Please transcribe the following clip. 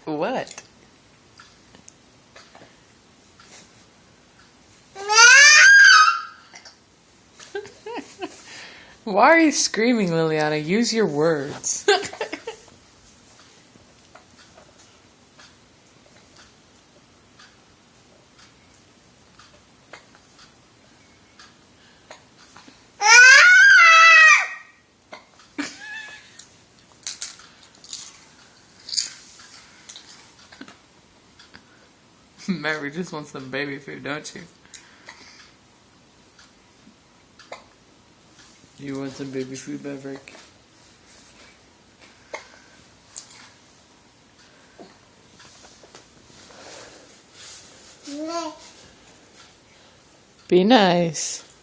What? Why are you screaming, Liliana? Use your words. Mary just wants some baby food, don't you? You want some baby food, Maverick? Be nice.